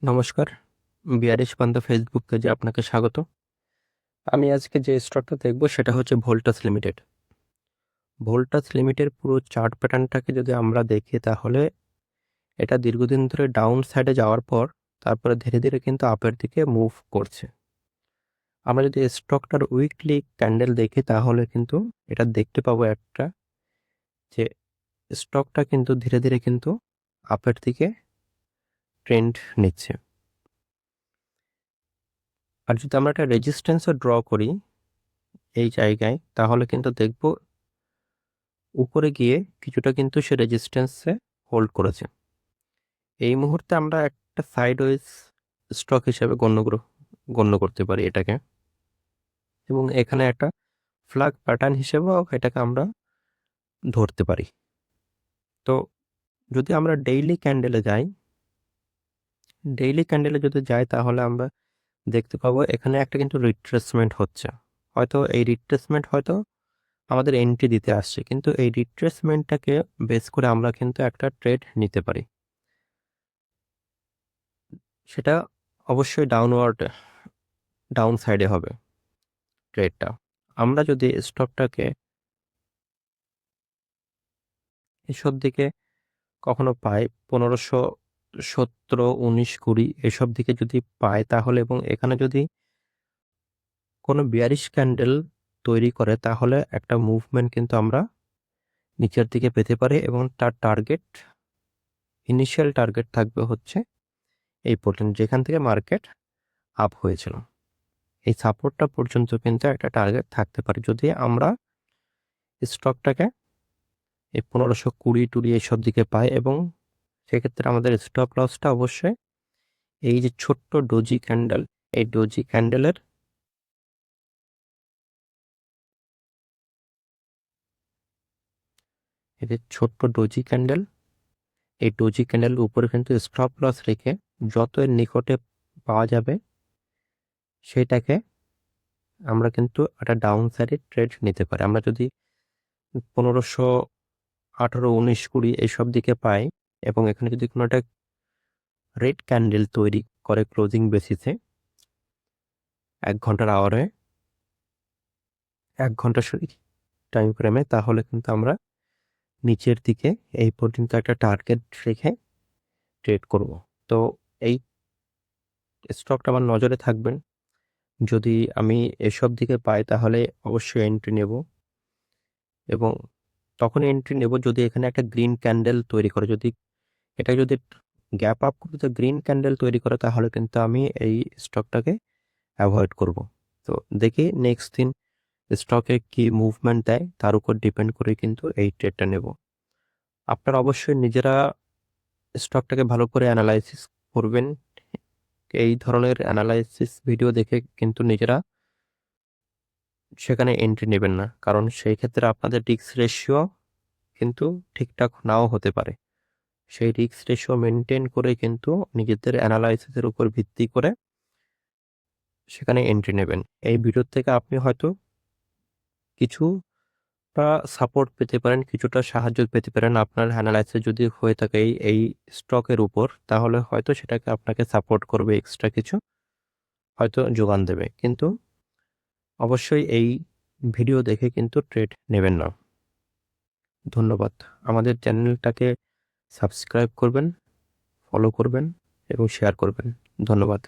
নমস্কার, বিআরএস পান্তা ফেসবুক পেজে আপনাকে স্বাগত। আমি আজকে যে স্টকটা দেখব সেটা হচ্ছে ভোল্টাস লিমিটেড। ভোল্টাস লিমিটেড পুরো চার্ট প্যাটার্নটাকে যদি আমরা দেখি তাহলে এটা দীর্ঘদিন ধরে ডাউন সাইডে যাওয়ার পর তারপরে ধীরে ধীরে কিন্তু আপের দিকে মুভ করছে। আমরা যদি স্টকটার উইকলি ক্যান্ডেল দেখি তাহলে কিন্তু এটা দেখতে পাবো একটা যে স্টকটা কিন্তু ধীরে ধীরে কিন্তু আপের দিকে ট্রেন্ড নিচ্ছে। আর যদি আমরা একটা রেজিস্ট্যান্সও ড্র করি এই জায়গায় তাহলে কিন্তু দেখব উপরে গিয়ে কিছুটা কিন্তু সে রেজিস্ট্যান্সে হোল্ড করেছে। এই মুহূর্তে আমরা একটা সাইডওয়েজ স্টক হিসেবে গণ্য করতে পারি এটাকে, এবং এখানে একটা ফ্ল্যাগ প্যাটার্ন হিসেবেও এটাকে আমরা ধরতে পারি। তো যদি আমরা ডেইলি ক্যান্ডেলে যাই তাহলে আমরা দেখতে পাবো এখানে একটা কিন্তু রিট্রেসমেন্ট হচ্ছে। হয়তো এই রিট্রেসমেন্ট হয়তো আমাদের এন্ট্রি দিতে আসছে, কিন্তু এই রিট্রেসমেন্টটাকে বেস করে আমরা কিন্তু একটা ট্রেড নিতে পারি। সেটা অবশ্যই ডাউন সাইডে হবে ট্রেডটা। আমরা যদি স্টকটাকে এসব দিকে কখনো পাই 1517, 19, 20 এসব দিকে যদি পাই তাহলে, এবং এখানে যদি কোনো বিয়ারিশ ক্যান্ডেল তৈরি করে তাহলে একটা মুভমেন্ট কিন্তু আমরা নিচের দিকে পেতে পারি, এবং তার ইনিশিয়াল টার্গেট থাকবে হচ্ছে এই পর্যন্ত যেখান থেকে মার্কেট আপ হয়েছিল। এই সাপোর্টটা পর্যন্ত কিন্তু একটা টার্গেট থাকতে পারে যদি আমরা স্টকটাকে এই 1520 এইসব দিকে পাই, এবং সেক্ষেত্রে আমাদের স্টপ লসটা অবশ্যই এই যে ছোট্ট ডোজি ক্যান্ডেল, এই ডোজি ক্যান্ডেলের এই যে ছোট্ট ডোজি ক্যান্ডেল, এই ডোজি ক্যান্ডেলের উপরে কিন্তু স্টপ লস রেখে যত এর নিকটে পাওয়া যাবে সেটাকে আমরা কিন্তু একটা ডাউন সাইডে ট্রেড নিতে পারি। আমরা যদি 1518, 19, 20 এইসব দিকে পাই, এবং এখানে যদি কোনো একটা রেড ক্যান্ডেল তৈরি করে ক্লোজিং বেসিসে 1 ঘন্টার আওয়ারে, 1 ঘন্টা টাইম ফ্রেমে, তাহলে কিন্তু আমরা নিচের দিকে এই পর্যন্ত একটা টার্গেট রেখে ট্রেড করব। তো এই স্টকটা আমার নজরে থাকবেন। যদি আমি এসব দিকে পাই তাহলে অবশ্যই এন্ট্রি নেব, এবং তখন এন্ট্রি নেব যদি এখানে একটা গ্রিন ক্যান্ডেল তৈরি করে, যদি এটা যদি গ্যাপ আপ করে গ্রিন ক্যান্ডেল তৈরি করে তাহলে কিন্তু আমি এই স্টকটাকে অ্যাভয়েড করব। তো দেখি নেক্সট দিন স্টকে কি মুভমেন্ট দেয় তার উপর ডিপেন্ড করে কিন্তু এই ট্রেডটা নেব। আপনারা অবশ্যই নিজেরা স্টকটাকে ভালো করে অ্যানালাইসিস করবেন। এই ধরনের অ্যানালাইসিস ভিডিও দেখে কিন্তু নিজেরা সেখানে এন্ট্রি নেবেন না, কারণ সেই ক্ষেত্রে আপনাদের রিস্ক রেশিও কিন্তু ঠিকঠাক নাও হতে পারে। সেই রিস্ক রেশিও মেনটেন করে কিন্তু নিজেদের অ্যানালাইসিসের উপর ভিত্তি করে সেখানে এন্ট্রি নেবেন। এই ভিডিও থেকে আপনি হয়তো কিছুটা সাপোর্ট পেতে পারেন, কিছুটা সাহায্য পেতে পারেন। আপনার অ্যানালাইসিস যদি হয়ে থাকে এই স্টকের উপর, তাহলে হয়তো সেটাকে আপনাকে সাপোর্ট করবে, এক্সট্রা কিছু হয়তো যোগান দেবে, কিন্তু অবশ্যই এই ভিডিও দেখে কিন্তু ট্রেড নেবেন না। ধন্যবাদ। আমাদের চ্যানেলটাকে সাবস্ক্রাইব করবেন, ফলো করবেন এবং শেয়ার করবেন। ধন্যবাদ।